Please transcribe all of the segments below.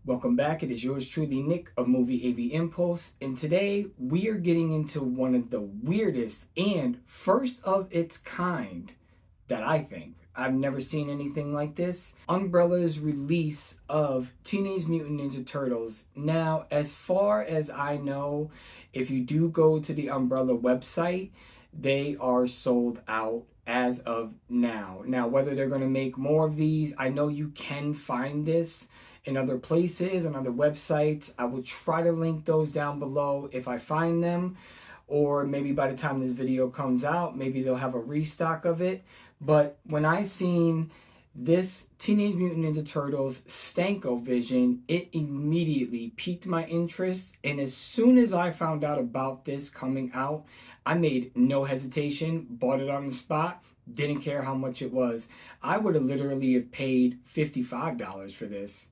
Welcome back. It is yours truly, Nick of Movie AV Impulse, and today we are getting into one of the weirdest and first of its kind that I think. I've never seen anything like this. Umbrella's release of Teenage Mutant Ninja Turtles. Now, as far as I know, if you do go to the Umbrella website, they are sold out as of now. Now, whether they're going to make more of these, I know you can find this in other places, on other websites. I will try to link those down below if I find them, or maybe by the time this video comes out, maybe they'll have a restock of it. But when I seen this Teenage Mutant Ninja Turtles Stanko vision, it immediately piqued my interest. And as soon as I found out about this coming out, I made no hesitation, bought it on the spot, didn't care how much it was. I would have literally have paid $55 for this.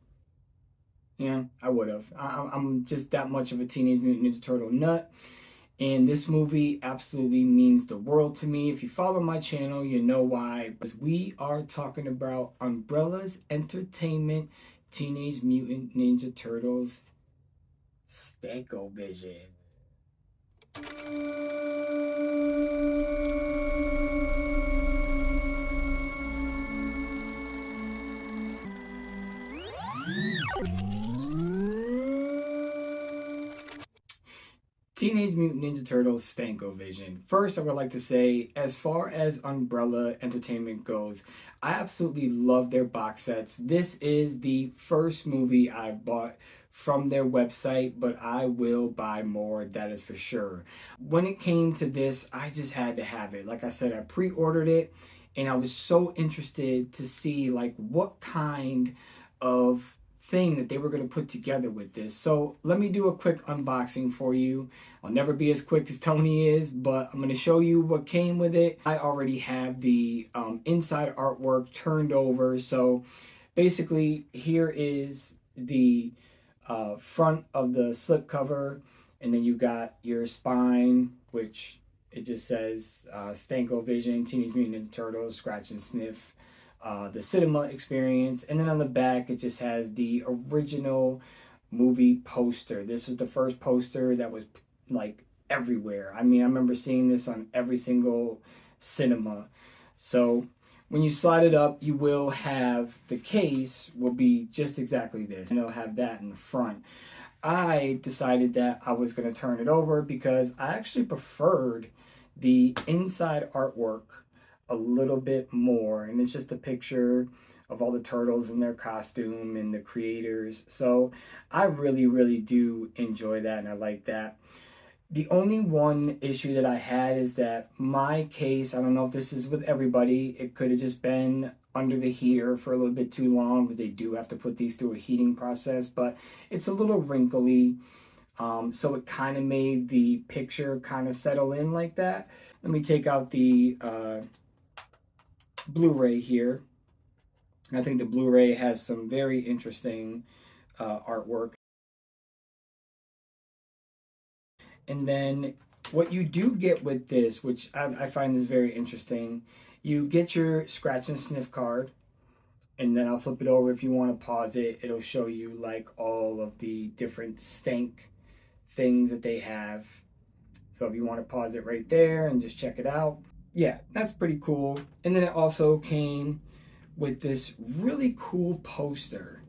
Yeah, I would have. I'm just that much of a Teenage Mutant Ninja Turtle nut. And this movie absolutely means the world to me. If you follow my channel, you know why. Because we are talking about Umbrella's Entertainment Teenage Mutant Ninja Turtles Stanko vision. Teenage Mutant Ninja Turtles Stanko vision. First, I would like to say, as far as Umbrella Entertainment goes, I absolutely love their box sets. This is the first movie I've bought from their website, but I will buy more, that is for sure. When it came to this, I just had to have it. Like I said, I pre-ordered it, and I was so interested to see like what kind of thing that they were going to put together with this. So let me do a quick unboxing for you. I'll never be as quick as Tony is, but I'm going to show you what came with it. I already have the inside artwork turned over. So basically here is the front of the slipcover, and then you got your spine, which it just says Stanko Vision, Teenage Mutant Ninja Turtles, Scratch and Sniff, the cinema experience, and then on the back it just has the original movie poster. This was the first poster that was like everywhere. I mean, I remember seeing this on every single cinema. So when you slide it up, you will have the case will be just exactly this, and it'll have that in the front. I decided that I was going to turn it over because I actually preferred the inside artwork a little bit more, and it's just a picture of all the turtles in their costume and the creators. So I really do enjoy that, and I like that. The only one issue that I had is that my case, I don't know if this is with everybody, it could have just been under the heater for a little bit too long, because they do have to put these through a heating process, but it's a little wrinkly. So it kind of made the picture kind of settle in like that. Let me take out the Blu-ray here. I think the Blu-ray has some very interesting artwork. And then what you do get with this, which I find is very interesting, you get your scratch and sniff card, and then I'll flip it over if you want to pause it. It'll show you like all of the different stank things that they have. So if you want to pause it right there and just check it out. Yeah, that's pretty cool. And then it also came with this really cool poster.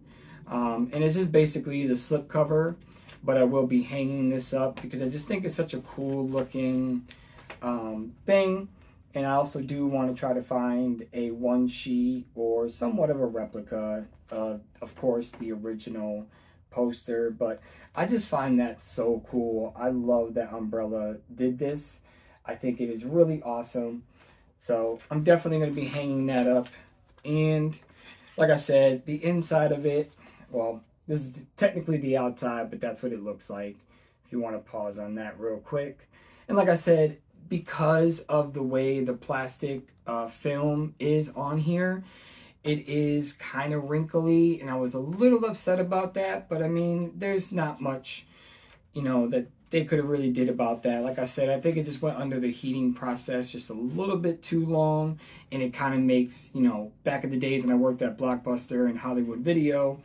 And it's just basically the slipcover, but I will be hanging this up because I just think it's such a cool looking thing. And I also do want to try to find a one sheet or somewhat of a replica of course, the original poster. But I just find that so cool. I love that Umbrella did this. I think it is really awesome. So I'm definitely going to be hanging that up. And like I said, the inside of it, well, this is technically the outside, but that's what it looks like. If you want to pause on that real quick. And like I said, because of the way the plastic film is on here, it is kind of wrinkly, and I was a little upset about that. But I mean, there's not much, you know, that they could have really did about that. Like I said, I think it just went under the heating process just a little bit too long, and it kind of makes, you know, back in the days when I worked at Blockbuster and Hollywood Video,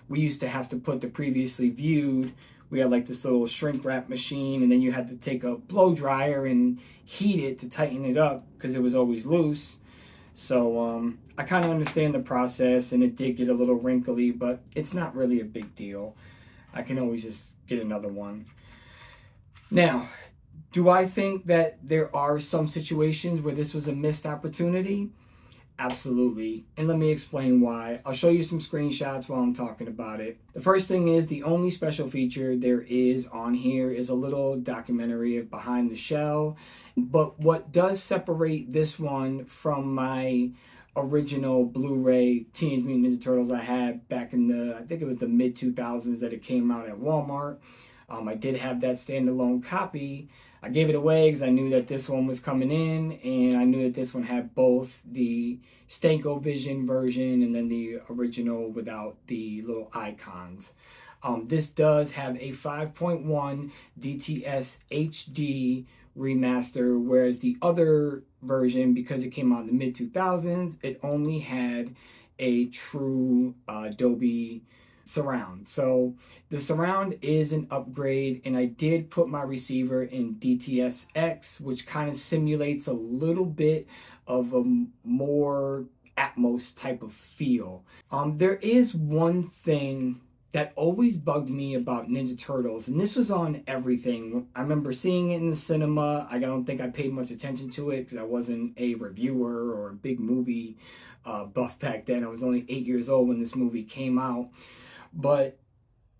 we used to have to put the previously viewed. We had like this little shrink wrap machine, and then you had to take a blow dryer and heat it to tighten it up because it was always loose. So I kind of understand the process, and it did get a little wrinkly, but it's not really a big deal. I can always just get another one. Now, do I think that there are some situations where this was a missed opportunity? Absolutely. And let me explain why. I'll show you some screenshots while I'm talking about it. The first thing is the only special feature there is on here is a little documentary of Behind the Shell. But what does separate this one from my original Blu-ray Teenage Mutant Ninja Turtles I had back in I think it was the mid 2000s that it came out at Walmart. I did have that standalone copy. I gave it away because I knew that this one was coming in, and I knew that this one had both the Stanko Vision version and then the original without the little icons. This does have a 5.1 DTS HD remaster, whereas the other version, because it came out in the mid 2000s, it only had a true Dolby surround. So the surround is an upgrade, and I did put my receiver in DTS-X, which kind of simulates a little bit of a more Atmos type of feel. There is one thing that always bugged me about Ninja Turtles, and this was on everything. I remember seeing it in the cinema. I don't think I paid much attention to it because I wasn't a reviewer or a big movie buff back then. I was only 8 years old when this movie came out. But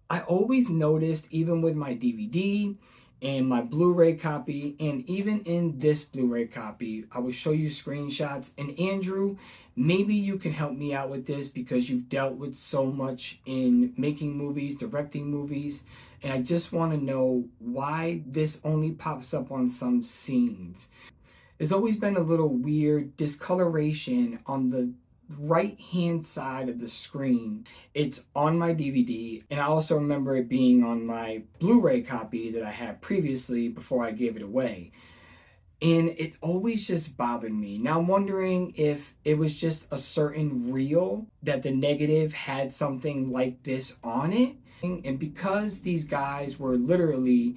I always noticed, even with my DVD and my Blu-ray copy, and even in this Blu-ray copy, I will show you screenshots. And Andrew, maybe you can help me out with this because you've dealt with so much in making movies, directing movies, and I just want to know why this only pops up on some scenes. There's always been a little weird discoloration on the right hand side of the screen. It's on my DVD, and I also remember it being on my Blu-ray copy that I had previously before I gave it away, and it always just bothered me. Now I'm wondering if it was just a certain reel that the negative had something like this on it, and because these guys were literally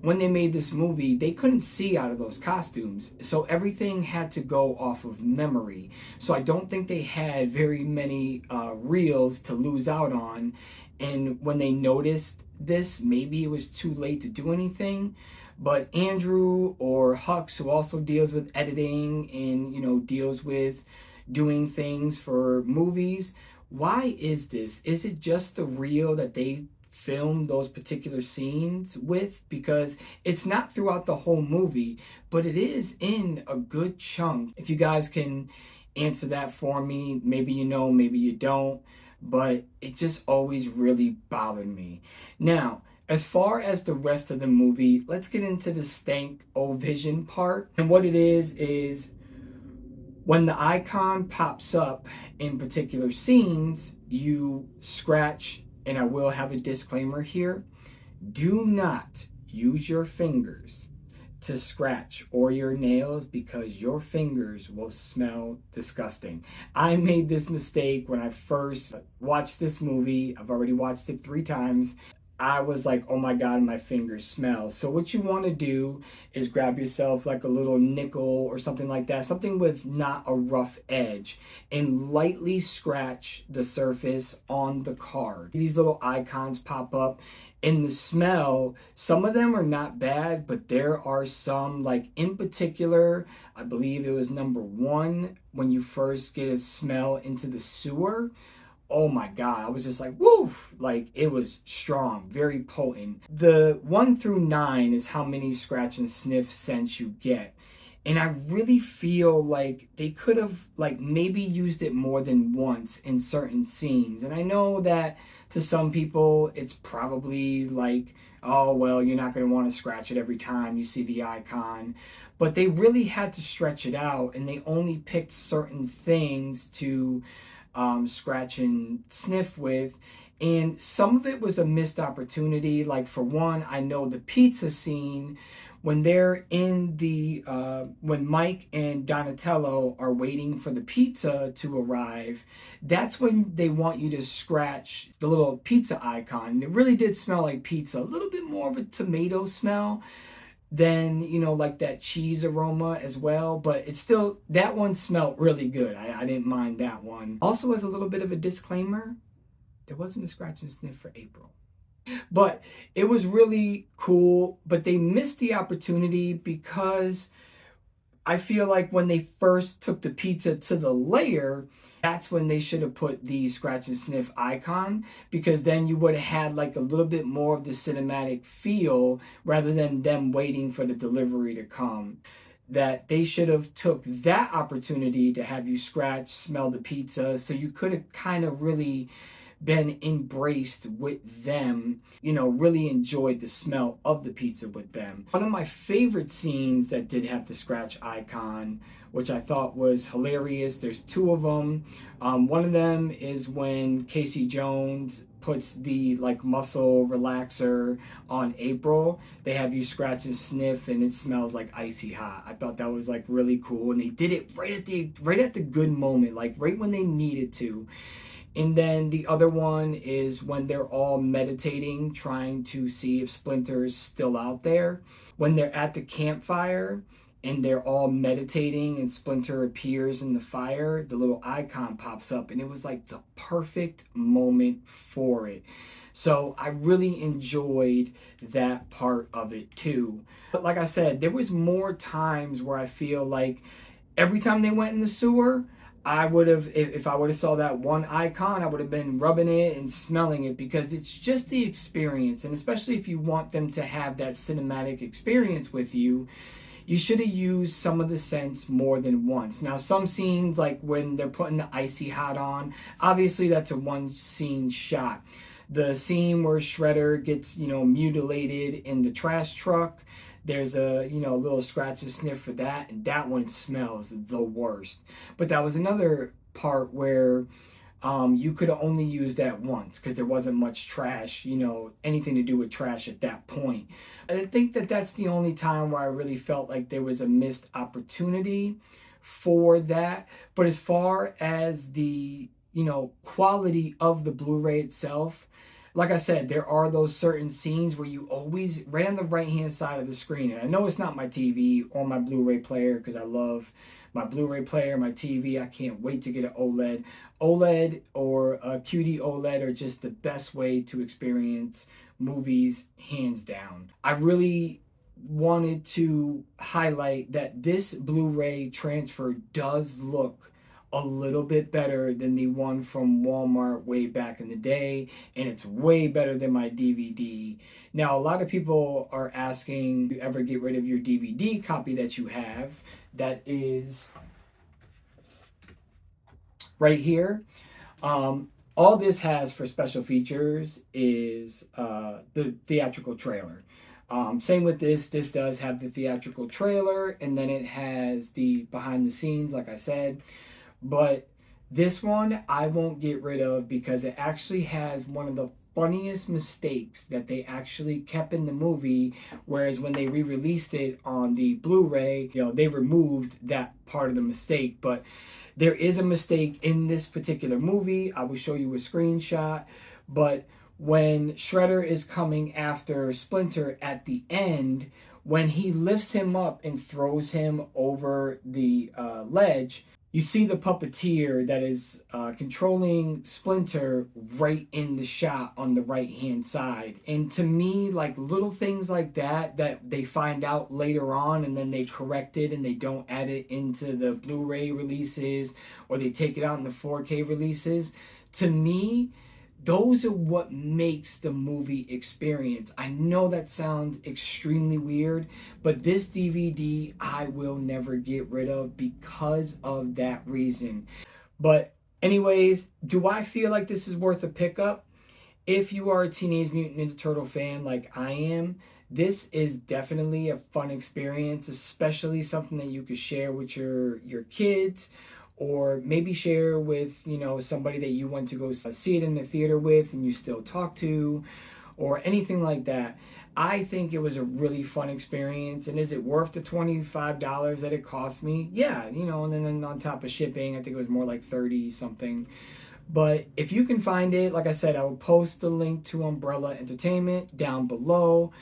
when they made this movie, they couldn't see out of those costumes, so everything had to go off of memory. So I don't think they had very many reels to lose out on, and when they noticed this, maybe it was too late to do anything. But Andrew or Hux, who also deals with editing and deals with doing things for movies, why is this? Is it just the reel that they film those particular scenes with? Because it's not throughout the whole movie, but it is in a good chunk. If you guys can answer that for me, maybe you know, maybe you don't, but it just always really bothered me. Now, as far as the rest of the movie, let's get into the Stanko Vision part. And what it is when the icon pops up in particular scenes, you scratch. And I will have a disclaimer here. Do not use your fingers to scratch or your nails because your fingers will smell disgusting. I made this mistake when I first watched this movie. I've already watched it 3 times. I was like, oh my God, my fingers smell. So what you want to do is grab yourself like a little nickel or something like that, something with not a rough edge, and lightly scratch the surface on the card. These little icons pop up, and the smell, some of them are not bad, but there are some, like in particular, I believe it was number 1, when you first get a smell into the sewer. Oh my God, I was just like, woof, like it was strong, very potent. The 1 through 9 is how many scratch and sniff scents you get. And I really feel like they could have like maybe used it more than once in certain scenes. And I know that to some people, it's probably like, oh, well, you're not going to want to scratch it every time you see the icon. But they really had to stretch it out, and they only picked certain things to scratch and sniff with, And some of it was a missed opportunity. Like, for one, I know the pizza scene, when they're in the when Mike and Donatello are waiting for the pizza to arrive, that's when they want you to scratch the little pizza icon. And it really did smell like pizza, a little bit more of a tomato smell than, you know, like that cheese aroma as well. But it's still, that one smelled really good. I didn't mind that one. Also, as a little bit of a disclaimer, there wasn't a scratch and sniff for April. But it was really cool. But they missed the opportunity because I feel like when they first took the pizza to the layer, that's when they should have put the scratch and sniff icon, because then you would have had like a little bit more of the cinematic feel rather than them waiting for the delivery to come. That they should have took that opportunity to have you scratch, smell the pizza, so you could have kind of really been embraced with them, you know, really enjoyed the smell of the pizza with them. One of my favorite scenes that did have the scratch icon, which I thought was hilarious, there's two of them. One of them is when Casey Jones puts the like muscle relaxer on April. They have you scratch and sniff and it smells like icy hot. I thought that was like really cool, and they did it right at the good moment, like right when they needed to. And then the other one is when they're all meditating, trying to see if Splinter's still out there. When they're at the campfire and they're all meditating and Splinter appears in the fire, the little icon pops up, and it was like the perfect moment for it. So I really enjoyed that part of it too. But like I said, there was more times where I feel like every time they went in the sewer, I would have, if I would have saw that one icon, I would have been rubbing it and smelling it, because it's just the experience. And especially if you want them to have that cinematic experience with you, you should have used some of the scents more than once. Now, some scenes, like when they're putting the icy hot on, obviously that's a one scene shot. The scene where Shredder gets, you know, mutilated in the trash truck, there's a, you know, little scratch and sniff for that, and that one smells the worst. But that was another part where you could only use that once because there wasn't much trash, you know, anything to do with trash at that point. I think that that's the only time where I really felt like there was a missed opportunity for that. But as far as the, you know, quality of the Blu-ray itself, like I said, there are those certain scenes where you always, right on the right-hand side of the screen, and I know it's not my TV or my Blu-ray player because I love my Blu-ray player, my TV. I can't wait to get an OLED. OLED or a QD OLED are just the best way to experience movies, hands down. I really wanted to highlight that this Blu-ray transfer does look a little bit better than the one from Walmart way back in the day, and it's way better than my DVD. Now, a lot of people are asking, do you ever get rid of your DVD copy that you have? That is right here. All this has for special features is the theatrical trailer. Same with this does have the theatrical trailer, and then it has the behind the scenes, like I said. But this one I won't get rid of because it actually has one of the funniest mistakes that they actually kept in the movie, whereas when they re-released it on the Blu-ray, you know, they removed that part of the mistake. But there is a mistake in this particular movie. I will show you a screenshot. But when Shredder is coming after Splinter at the end, when he lifts him up and throws him over the ledge, you see the puppeteer that is controlling Splinter right in the shot on the right-hand side. And to me, like little things like that they find out later on and then they correct it and they don't add it into the Blu-ray releases or they take it out in the 4K releases, to me, those are what makes the movie experience. I know that sounds extremely weird, but this DVD I will never get rid of because of that reason. But anyways, do I feel like this is worth a pickup? If you are a Teenage Mutant Ninja Turtle fan like I am, this is definitely a fun experience, especially something that you could share with your kids, or maybe share with, you know, somebody that you went to go see it in the theater with and you still talk to, or anything like that. I think it was a really fun experience. And is it worth the $25 that it cost me? Yeah, you know, and then on top of shipping, I think it was more like 30 something. But if you can find it, like I said, I will post the link to Umbrella Entertainment down below.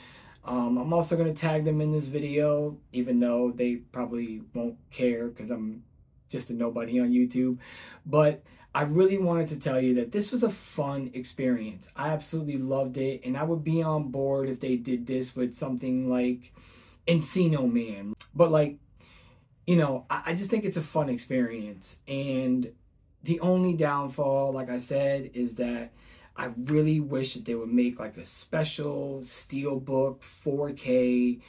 I'm also going to tag them in this video, even though they probably won't care because I'm just a nobody on YouTube. But I really wanted to tell you that this was a fun experience. I absolutely loved it, and I would be on board if they did this with something like Encino Man. But like, you know, I just think it's a fun experience. And the only downfall, like I said, is that I really wish that they would make like a special steelbook 4K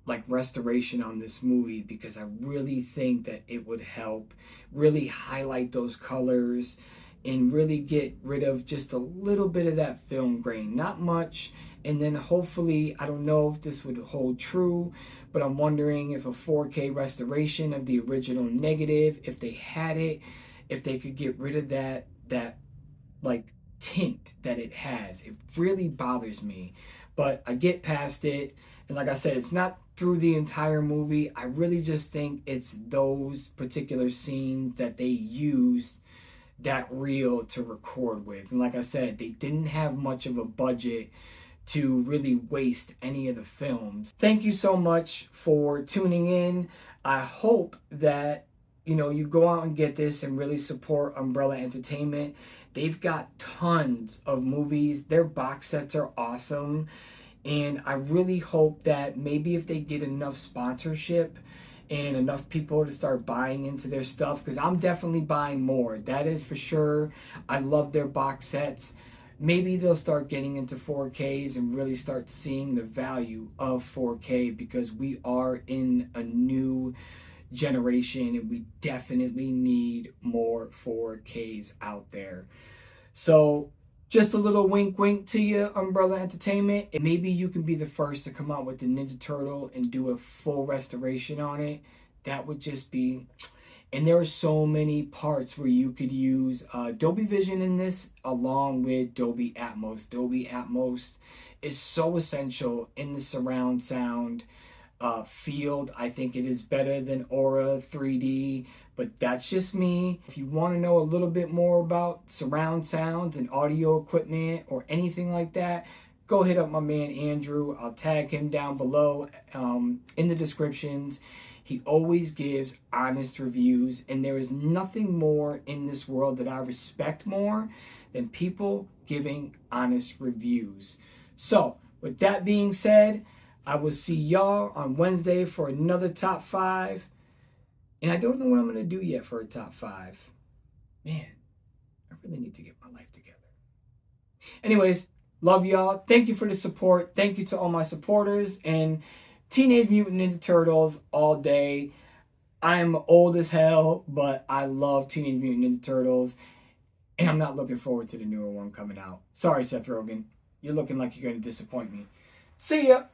like restoration on this movie, because I really think that it would help really highlight those colors and really get rid of just a little bit of that film grain, not much. And then hopefully, I don't know if this would hold true, but I'm wondering if a 4K restoration of the original negative, if they had it, if they could get rid of that like tint that it has. It really bothers me, but I get past it. And like I said, it's not through the entire movie. I really just think it's those particular scenes that they used that reel to record with. And like I said, they didn't have much of a budget to really waste any of the films. Thank you so much for tuning in. I hope that, you know, you go out and get this and really support Umbrella Entertainment. They've got tons of movies. Their box sets are awesome. And I really hope that maybe if they get enough sponsorship and enough people to start buying into their stuff, because I'm definitely buying more. That is for sure. I love their box sets. Maybe they'll start getting into 4Ks and really start seeing the value of 4K, because we are in a new generation and we definitely need more 4Ks out there. So just a little wink wink to you, Umbrella Entertainment. And maybe you can be the first to come out with the Ninja Turtle and do a full restoration on it. That would just be... And there are so many parts where you could use Dolby Vision in this, along with Dolby Atmos. Dolby Atmos is so essential in the surround sound field. I think it is better than Aura 3D, but that's just me. If you want to know a little bit more about surround sounds and audio equipment or anything like that, go hit up my man Andrew. I'll tag him down below in the descriptions. He always gives honest reviews, and there is nothing more in this world that I respect more than people giving honest reviews. So, with that being said, I will see y'all on Wednesday for another top 5. And I don't know what I'm going to do yet for a top 5. Man, I really need to get my life together. Anyways, love y'all. Thank you for the support. Thank you to all my supporters. And Teenage Mutant Ninja Turtles all day. I am old as hell, but I love Teenage Mutant Ninja Turtles. And I'm not looking forward to the newer one coming out. Sorry, Seth Rogen. You're looking like you're going to disappoint me. See ya!